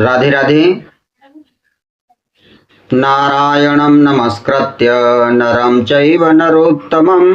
राधे राधे। नारायणं नमस्कृत्य नरं चैव नरोत्तमं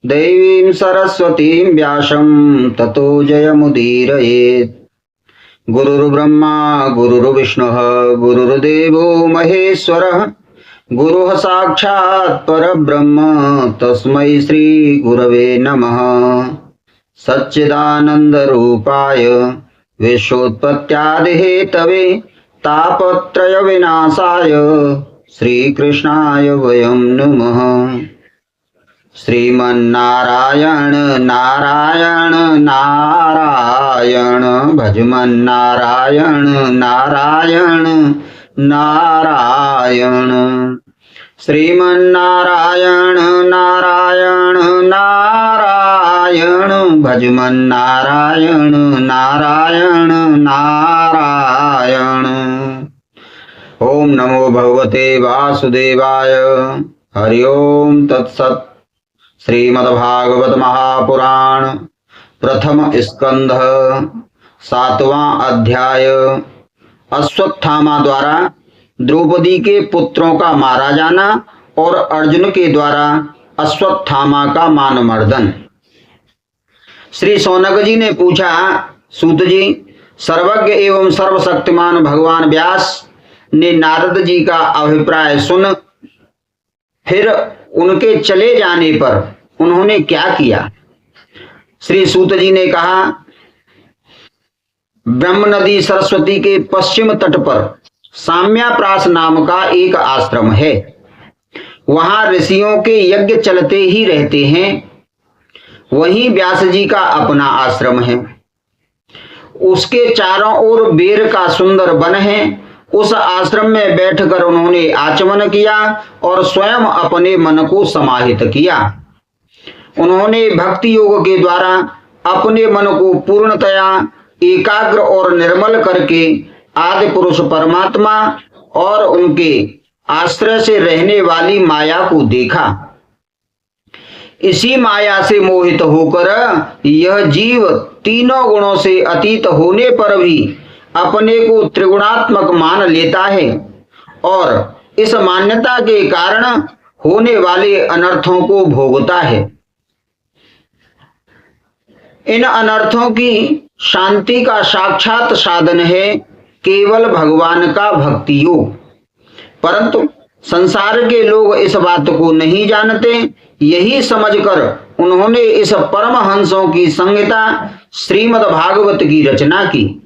देवीं सरस्वतीं व्यासं ततो जयमुदीरयेत्। गुरुर्ब्रह्मा गुरुर्विष्णुः गुरुर्देवो महेश्वरः गुरुः साक्षात् परब्रह्म तस्मै श्री गुरवे नमः। सच्चिदानन्दरूपाय विश्वोत्पत्त्यादिहेतवे तापत्रय विनाशाय श्रीकृष्णाय वयं नमः। श्रीमन्नारायण नारायण नारायण भजमन्नारायण नारायण नारायण। श्रीमन्नारायण नारायण नारायण भजमन्नारायण नारायण नारायण। ओम नमो भगवते वासुदेवाय। हरि ओम तत्सत्। श्रीमद्भागवत महापुराण प्रथम स्कंध 7वां अध्याय। अश्वत्थामा द्वारा द्रौपदी के पुत्रों का मारा जाना और अर्जुन के द्वारा अश्वत्थामा का मानमर्दन। श्री शौनक जी ने पूछा, सूत जी, सर्वज्ञ एवं सर्वशक्तिमान भगवान व्यास ने नारद जी का अभिप्राय सुन फिर उनके चले जाने पर उन्होंने क्या किया? श्री सूत जी ने कहा, ब्रह्म नदी सरस्वती के पश्चिम तट पर साम्याप्रास नाम का एक आश्रम है। वहां ऋषियों के यज्ञ चलते ही रहते हैं। वहीं व्यास जी का अपना आश्रम है। उसके चारों ओर बेर का सुंदर वन है। उस आश्रम में बैठकर उन्होंने आचमन किया और स्वयं अपने मन को समाहित किया। उन्होंने भक्ति योग के द्वारा अपने मन को पूर्णतया एकाग्र और निर्मल करके आदि पुरुष परमात्मा और उनके आश्रय से रहने वाली माया को देखा। इसी माया से मोहित होकर यह जीव तीनों गुणों से अतीत होने पर भी अपने को त्रिगुणात्मक मान लेता है और इस मान्यता के कारण होने वाले अनर्थों को भोगता है। इन अनर्थों की शांति का साक्षात साधन है केवल भगवान का भक्ति योग। परंतु संसार के लोग इस बात को नहीं जानते। यही समझकर उन्होंने इस परमहंसों की संहिता श्रीमद् भागवत की रचना की।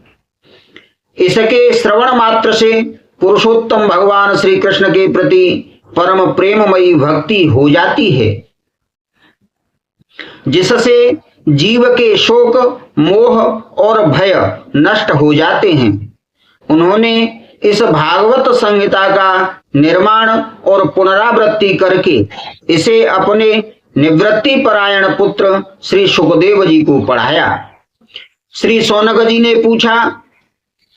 इसके श्रवण मात्र से पुरुषोत्तम भगवान श्री कृष्ण के प्रति परम प्रेममयी भक्ति हो जाती है, जिससे जीव के शोक मोह और भय नष्ट हो जाते हैं। उन्होंने इस भागवत संहिता का निर्माण और पुनरावृत्ति करके इसे अपने निवृत्ति परायण पुत्र श्री सुखदेव जी को पढ़ाया। श्री शौनक जी ने पूछा,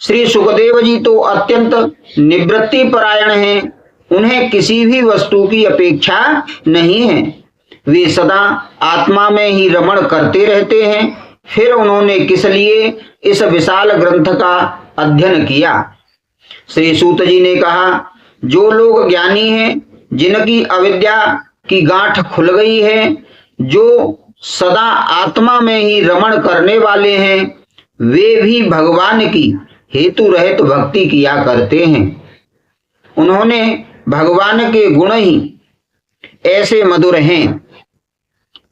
श्री सुखदेव जी तो अत्यंत निवृत्ति परायण हैं, उन्हें किसी भी वस्तु की अपेक्षा नहीं है। वे सदा आत्मा में ही रमण करते रहते हैं। फिर उन्होंने किस लिए इस विशाल ग्रंथ का अध्ययन किया? श्री सूत जी ने कहा, जो लोग ज्ञानी हैं, जिनकी अविद्या की गांठ खुल गई है, जो सदा आत्मा में ही रमण करने वाले हैं, वे भी भगवान की हेतु रहित भक्ति किया करते हैं। उन्होंने भगवान के गुण ही ऐसे मधुर हैं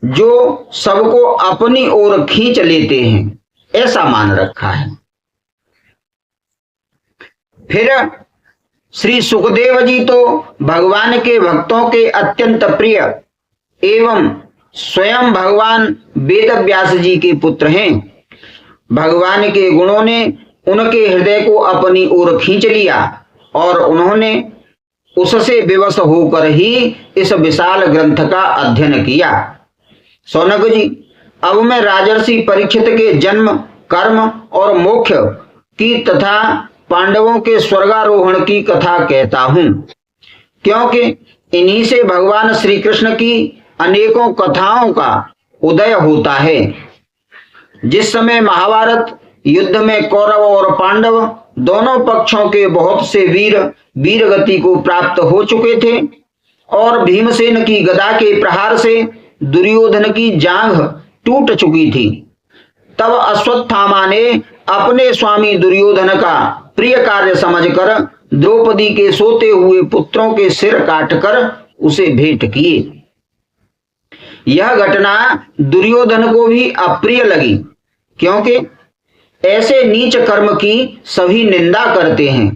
जो सबको अपनी ओर खींच लेते हैं, ऐसा मान रखा है। फिर श्री सुखदेव जी तो भगवान के भक्तों के अत्यंत प्रिय एवं स्वयं भगवान वेद व्यास जी के पुत्र हैं। भगवान के गुणों ने उनके हृदय को अपनी ओर खींच लिया और उन्होंने उससे विवश होकर ही इस विशाल ग्रंथ का अध्ययन किया। शौनक जी, अब मैं राजर्षि परीक्षित के जन्म, कर्म और मोक्ष की तथा पांडवों के स्वर्गारोहण की कथा कहता हूं, क्योंकि इन्हीं से भगवान श्री कृष्ण की अनेकों कथाओं का उदय होता है। जिस समय महाभारत युद्ध में कौरव और पांडव दोनों पक्षों के बहुत से वीर वीर गति को प्राप्त हो चुके थे और भीमसेन की गदा के प्रहार से दुर्योधन की जांघ टूट चुकी थी। तब अश्वत्थामा ने अपने स्वामी दुर्योधन का प्रिय कार्य समझकर द्रौपदी के सोते हुए पुत्रों के सिर काटकर उसे भेंट किए। यह घटना दुर्योधन को भी अप्रिय लगी, क्योंकि ऐसे नीच कर्म की सभी निंदा करते हैं।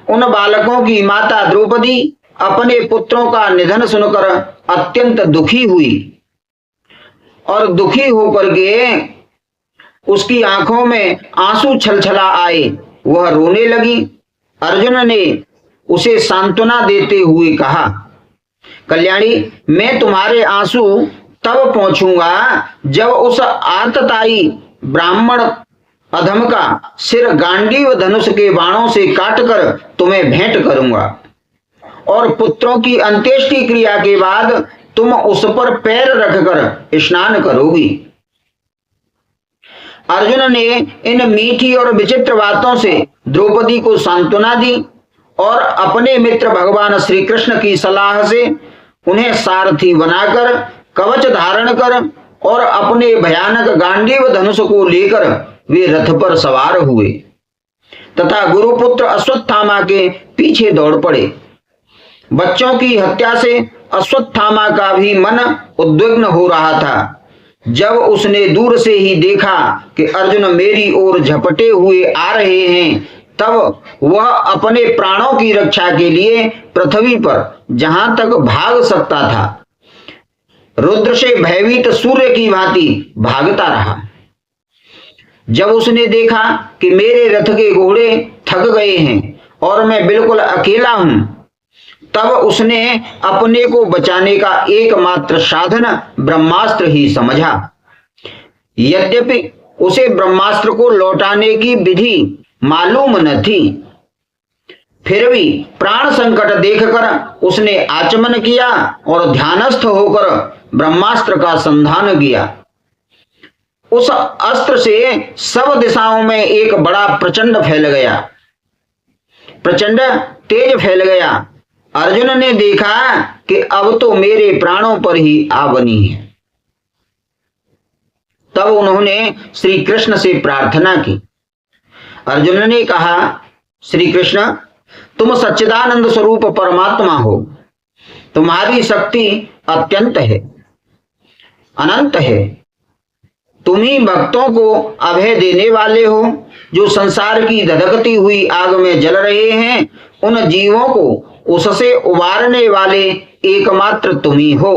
उन बालकों की माता द्रौपदी अपने पुत्रों का निधन सुनकर अत्यंत दुखी हुई और दुखी होकर के उसकी आंखों में आंसू छलछला आए। वह रोने लगी। अर्जुन ने उसे सांत्वना देते हुए कहा, कल्याणी, मैं तुम्हारे आंसू तब पहुंचूंगा जब उस आतताई ब्राह्मण अधम का सिर गांडीव धनुष के बाणों से काटकर तुम्हें भेंट करूंगा और पुत्रों की अंत्येष्टि क्रिया के बाद तुम उस पर पैर रखकर स्नान करोगी। अर्जुन ने इन मीठी और विचित्र बातों से द्रौपदी को सांत्वना दी और अपने मित्र भगवान श्री कृष्ण की सलाह से उन्हें सारथी बनाकर कवच धारण कर और अपने भयानक गांडीव धनुष को लेकर वे रथ पर सवार हुए तथा गुरुपुत्र अश्वत्थामा के पीछे दौड़ पड़े। बच्चों की हत्या से अश्वत्थामा का भी मन उद्विग्न हो रहा था। जब उसने दूर से ही देखा कि अर्जुन मेरी ओर झपटे हुए आ रहे हैं, तब वह अपने प्राणों की रक्षा के लिए पृथ्वी पर जहां तक भाग सकता था रुद्र से भयभीत सूर्य की भांति भागता रहा। जब उसने देखा कि मेरे रथ के घोड़े थक गए हैं और मैं बिल्कुल अकेला हूं, तब उसने अपने को बचाने का एकमात्र साधन ब्रह्मास्त्र ही समझा। यद्यपि उसे ब्रह्मास्त्र को लौटाने की विधि मालूम न थी, फिर भी प्राण संकट देखकर उसने आचमन किया और ध्यानस्थ होकर ब्रह्मास्त्र का संधान किया। उस अस्त्र से सब दिशाओं में एक बड़ा प्रचंड फैल गया, प्रचंड तेज फैल गया। अर्जुन ने देखा कि अब तो मेरे प्राणों पर ही आ बनी है। तब उन्होंने श्री कृष्ण से प्रार्थना की। अर्जुन ने कहा, श्री कृष्ण, तुम सच्चिदानंद स्वरूप परमात्मा हो। तुम्हारी शक्ति अत्यंत है, अनंत है। तुम ही भक्तों को अभय देने वाले हो। जो संसार की धधकती हुई आग में जल रहे हैं, उन जीवों को उससे उबारने वाले एकमात्र तुम ही हो।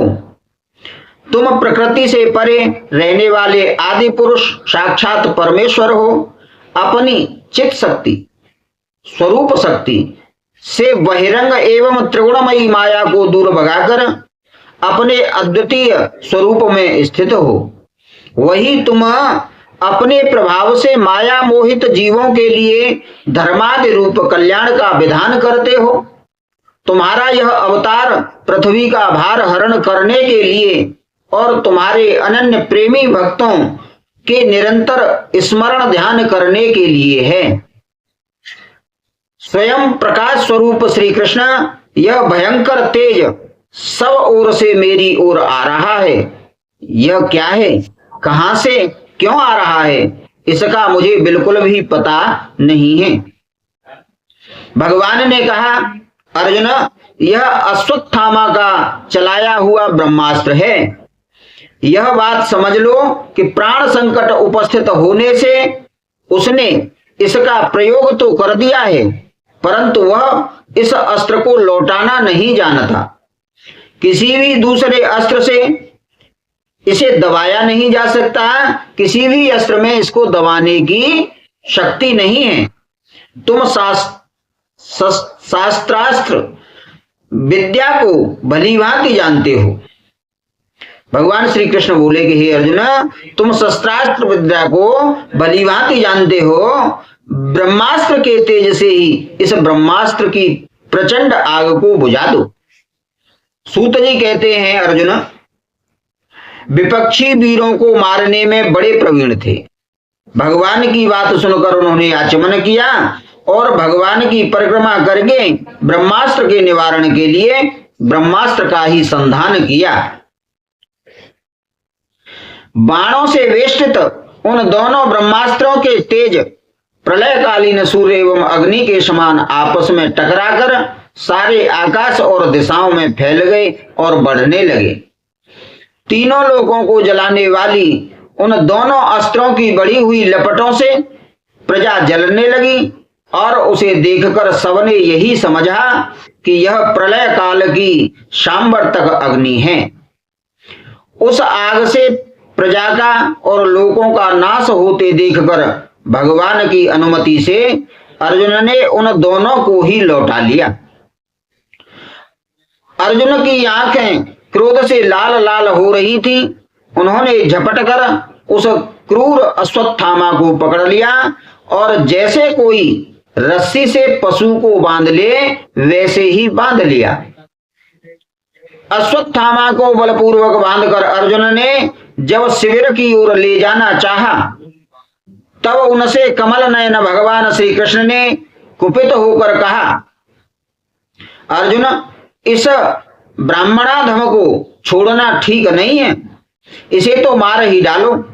तुम प्रकृति से परे रहने वाले आदि पुरुष साक्षात परमेश्वर हो। अपनी चित शक्ति, स्वरूप शक्ति से बहिरंग एवं त्रिगुणमयी माया को दूर भगाकर अपने अद्वितीय स्वरूप में स्थित हो। वही तुम अपने प्रभाव से माया मोहित जीवों के लिए धर्मादि रूप कल्याण का विधान करते हो। तुम्हारा यह अवतार पृथ्वी का भार हरण करने के लिए और तुम्हारे अनन्य प्रेमी भक्तों के निरंतर स्मरण ध्यान करने के लिए है। स्वयं प्रकाश स्वरूप श्री कृष्ण, यह भयंकर तेज सब ओर से मेरी ओर आ रहा है। यह क्या है, कहां से क्यों आ रहा है, इसका मुझे बिल्कुल भी पता नहीं है। भगवान ने कहा, अर्जुन, यह अश्वत्थामा का चलाया हुआ ब्रह्मास्त्र है। यह बात समझ लो कि प्राण संकट उपस्थित होने से उसने इसका प्रयोग तो कर दिया है, परंतु वह इस अस्त्र को लौटाना नहीं जानता। किसी भी दूसरे अस्त्र से इसे दबाया नहीं जा सकता। किसी भी अस्त्र में इसको दबाने की शक्ति नहीं है। तुम शास्त्रास्त्र विद्या को भली भांति जानते हो। भगवान श्री कृष्ण बोले कि हे अर्जुन, तुम शस्त्रास्त्र विद्या को भली भांति जानते हो। ब्रह्मास्त्र के तेज से ही इस ब्रह्मास्त्र की प्रचंड आग को बुझा दो। सूत जी कहते हैं, अर्जुन विपक्षी वीरों को मारने में बड़े प्रवीण थे। भगवान की बात सुनकर उन्होंने आचमन किया और भगवान की परिक्रमा करके ब्रह्मास्त्र के निवारण के लिए ब्रह्मास्त्र का ही संधान किया। बाणों से वेष्टित उन दोनों ब्रह्मास्त्रों के तेज प्रलयकालीन सूर्य एवं अग्नि के समान आपस में टकराकर सारे आकाश और दिशाओं में फैल गए और बढ़ने लगे। तीनों लोगों को जलाने वाली उन दोनों अस्त्रों की बढ़ी हुई लपटों से प्रजा जलने लगी और उसे देखकर सबने यही समझा कि यह प्रलय काल की सांवर्तक अग्नि है। उस आग से प्रजा का और लोगों का नाश होते देखकर भगवान की अनुमति से अर्जुन ने उन दोनों को ही लौटा लिया। अर्जुन की आंखें क्रोध से लाल लाल हो रही थी। उन्होंने झपट कर उस क्रूर अश्वत्थामा को पकड़ लिया और जैसे कोई रस्सी से पशु को बांध ले वैसे ही बांध लिया। अश्वत्थामा को बलपूर्वक बांधकर अर्जुन ने जब शिविर की ओर ले जाना चाहा, तब उनसे कमल नयन भगवान श्री कृष्ण ने कुपित होकर कहा, अर्जुन, इस ब्राह्मणाधम को छोड़ना ठीक नहीं है, इसे तो मार ही डालो।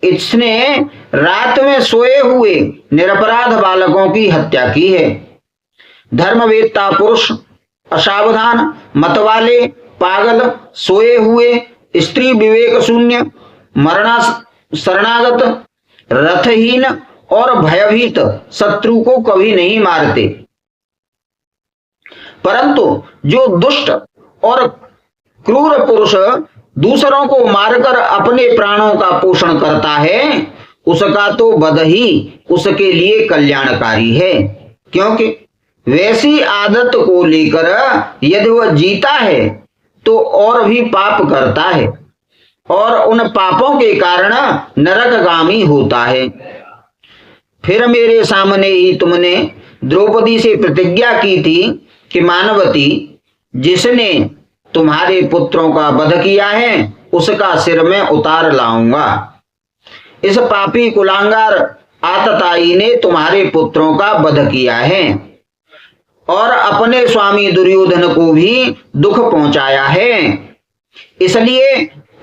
इसने रात में सोए हुए निरपराध बालकों की हत्या की है। धर्मवेत्ता पुरुष, असावधान, मतवाले, पागल, सोए हुए, स्त्री विवेक शून्य, मरना शरणागत, रथहीन और भयभीत शत्रु को कभी नहीं मारते, परंतु जो दुष्ट और क्रूर पुरुष दूसरों को मारकर अपने प्राणों का पोषण करता है, उसका तो वध ही उसके लिए कल्याणकारी है। क्योंकि वैसी आदत को लेकर यदि वह जीता है तो और भी पाप करता है और उन पापों के कारण नरकगामी होता है। फिर मेरे सामने ही तुमने द्रौपदी से प्रतिज्ञा की थी कि मानवती, जिसने तुम्हारे पुत्रों का वध किया है उसका सिर में उतार लाऊंगा। इस पापी कुलांगार आतताई ने तुम्हारे पुत्रों का वध किया है और अपने स्वामी दुर्योधन को भी दुख पहुंचाया है, इसलिए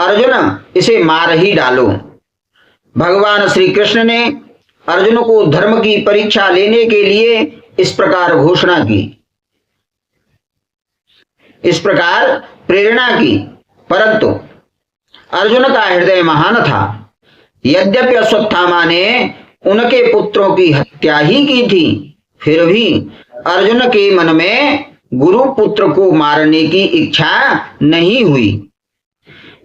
अर्जुन इसे मार ही डालो। भगवान श्री कृष्ण ने अर्जुन को धर्म की परीक्षा लेने के लिए इस प्रकार घोषणा की, इस प्रकार प्रेरणा की, परंतु अर्जुन का हृदय महान था। यद्यपि अश्वत्थामा ने उनके पुत्रों की हत्या ही की थी, फिर भी अर्जुन के मन में गुरु पुत्र को मारने की इच्छा नहीं हुई।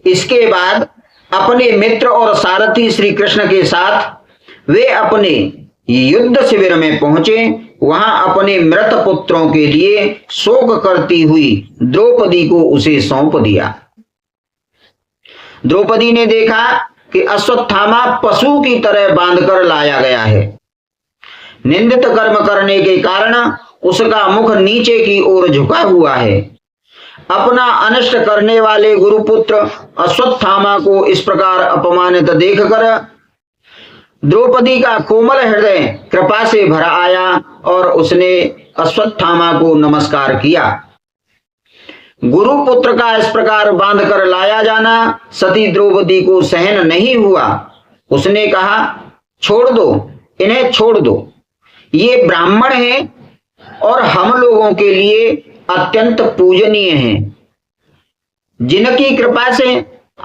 इसके बाद अपने मित्र और सारथी श्री कृष्ण के साथ वे अपने युद्ध शिविर में पहुंचे। वहां अपने मृत पुत्रों के लिए शोक करती हुई द्रौपदी को उसे सौंप दिया। द्रौपदी ने देखा कि अश्वत्थामा पशु की तरह बांधकर लाया गया है। निंदित कर्म करने के कारण उसका मुख नीचे की ओर झुका हुआ है। अपना अनिष्ट करने वाले गुरुपुत्र अश्वत्थामा को इस प्रकार अपमानित देखकर द्रौपदी का कोमल हृदय कृपा से भरा आया और उसने अश्वत्थामा को नमस्कार किया। गुरुपुत्र का इस प्रकार बांधकर लाया जाना सती द्रौपदी को सहन नहीं हुआ। उसने कहा, छोड़ दो, इन्हें छोड़ दो, ये ब्राह्मण हैं और हम लोगों के लिए अत्यंत पूजनीय हैं। जिनकी कृपा से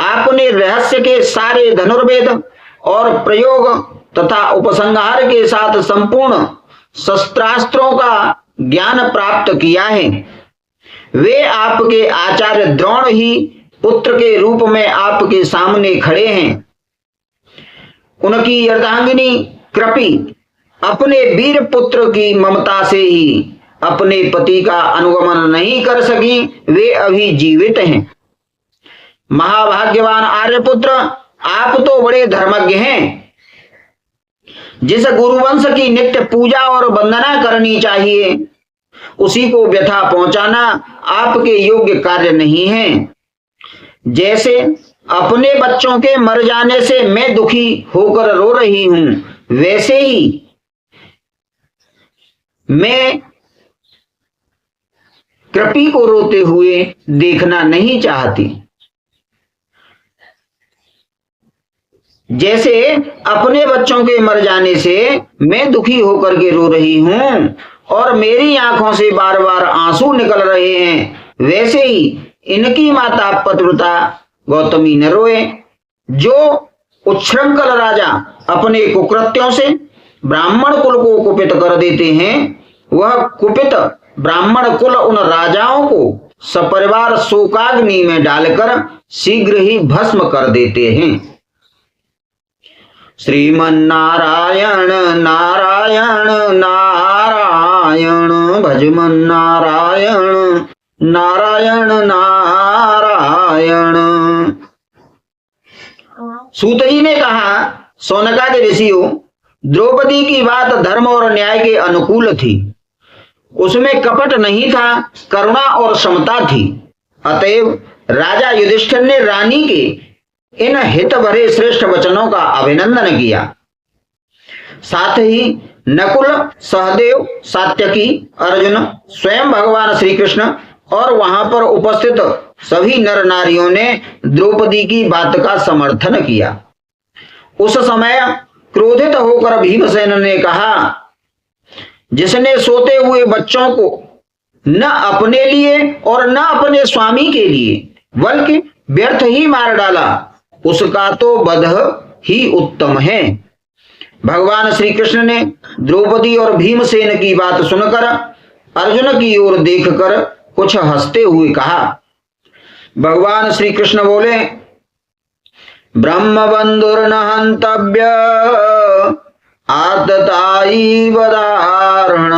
आपने रहस्य के सारे धनुर्वेद और प्रयोग तथा उपसंहार के साथ संपूर्ण शस्त्रास्त्रों का ज्ञान प्राप्त किया है, वे आपके आचार्य द्रोण ही पुत्र के रूप में आपके सामने खड़े हैं। उनकी अर्धांगिनी कृपी अपने वीर पुत्र की ममता से ही अपने पति का अनुगमन नहीं कर सकी, वे अभी जीवित हैं। महाभाग्यवान आर्यपुत्र, आप तो बड़े धर्मज्ञ हैं। जिस गुरुवंश की नित्य पूजा और वंदना करनी चाहिए, उसी को व्यथा पहुंचाना आपके योग्य कार्य नहीं है। जैसे अपने बच्चों के मर जाने से मैं दुखी होकर रो रही हूं, वैसे ही मैं कृपी को रोते हुए देखना नहीं चाहती। जैसे अपने बच्चों के मर जाने से मैं दुखी होकर के रो रही हूं और मेरी आंखों से बार बार आंसू निकल रहे हैं, वैसे ही इनकी माता पतिव्रता गौतमी न रोए। जो उच्छृंखल राजा अपने कुकृत्यों से ब्राह्मण कुल को कुपित कर देते हैं, वह कुपित ब्राह्मण कुल उन राजाओं को सपरिवार शोकाग्नि में डालकर शीघ्र ही भस्म कर देते हैं। श्रीमन्नारायण नारायण नारायण भजमन नारायण नारायण नारायण। सूत जी ने कहा, शौनकादि ऋषियों, द्रौपदी की बात धर्म और न्याय के अनुकूल थी। उसमें कपट नहीं था, करुणा और समता थी। अतएव राजा युधिष्ठिर ने रानी के इन हित भरे श्रेष्ठ वचनों का अभिनंदन किया। साथ ही नकुल, सहदेव, सात्यकी, अर्जुन, स्वयं भगवान श्री कृष्ण और वहां पर उपस्थित सभी नर नारियों ने द्रौपदी की बात का समर्थन किया। उस समय क्रोधित होकर भीमसेन ने कहा, जिसने सोते हुए बच्चों को न अपने लिए और न अपने स्वामी के लिए बल्कि व्यर्थ ही मार डाला, उसका तो वध ही उत्तम है। भगवान श्री कृष्ण ने द्रौपदी और भीमसेन की बात सुनकर अर्जुन की ओर देखकर कुछ हंसते हुए कहा। भगवान श्री कृष्ण बोले, ब्रह्म बंधुर्न हंतव्य आतताई वदारण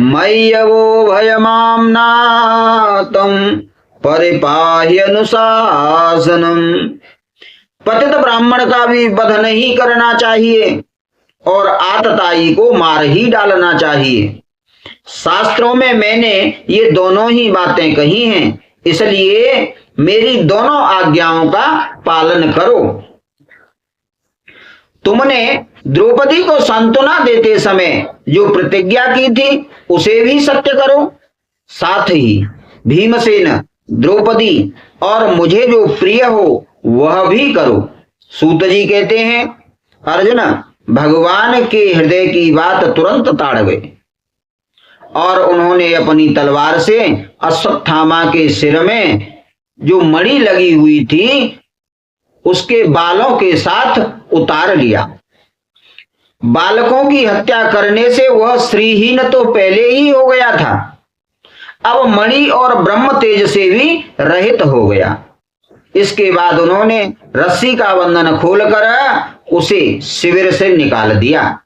मय्यवो भयमाम्नातम परिपाह्य अनुशासनम। पतित ब्राह्मण का भी वध नहीं करना चाहिए और आतताई को मार ही डालना चाहिए। शास्त्रों में मैंने ये दोनों ही बातें कही हैं, इसलिए मेरी दोनों आज्ञाओं का पालन करो। तुमने द्रौपदी को सांत्वना देते समय जो प्रतिज्ञा की थी उसे भी सत्य करो। साथ ही भीमसेन, द्रौपदी और मुझे जो प्रिय हो वह भी करो। सूत जी कहते हैं, अर्जुन भगवान के हृदय की बात तुरंत ताड़ गए और उन्होंने अपनी तलवार से अश्वत्थामा के सिर में जो मणि लगी हुई थी उसके बालों के साथ उतार लिया। बालकों की हत्या करने से वह श्रीहीन तो पहले ही हो गया था, अब मणि और ब्रह्म तेज से भी रहित हो गया। इसके बाद उन्होंने रस्सी का बंधन खोलकर उसे शिविर से निकाल दिया।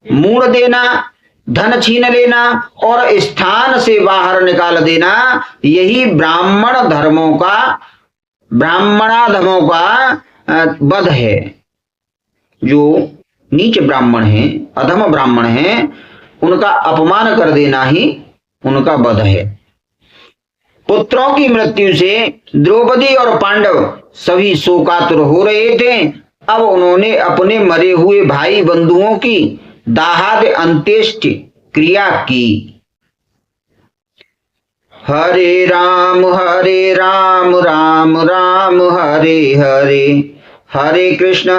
मूड़ देना, धन छीन लेना और स्थान से बाहर निकाल देना, यही ब्राह्मणाधमों का वध है। जो नीच ब्राह्मण हैं, अधम ब्राह्मण हैं, उनका अपमान कर देना ही उनका वध है। पुत्रों की मृत्यु से द्रौपदी और पांडव सभी शोकातुर हो रहे थे। अब उन्होंने अपने मरे हुए भाई बंधुओं की दाहाद अंत्येष्टि क्रिया की। हरे राम राम राम हरे हरे, हरे कृष्ण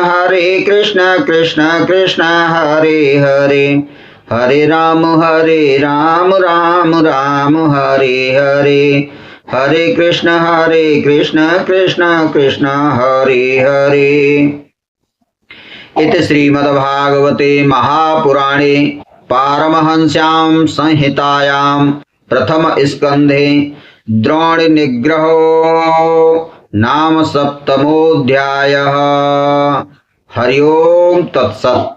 कृष्ण कृष्ण हरे हरे, हरे राम राम राम हरे हरे, हरे कृष्ण कृष्ण कृष्ण हरे हरे। इति श्रीमद्भागवते महापुराणे पारमहंस्यां संहितायां प्रथम स्कंधे द्रोण निग्रहो नाम सप्तमोऽध्यायः। हरि ओम तत्सत्।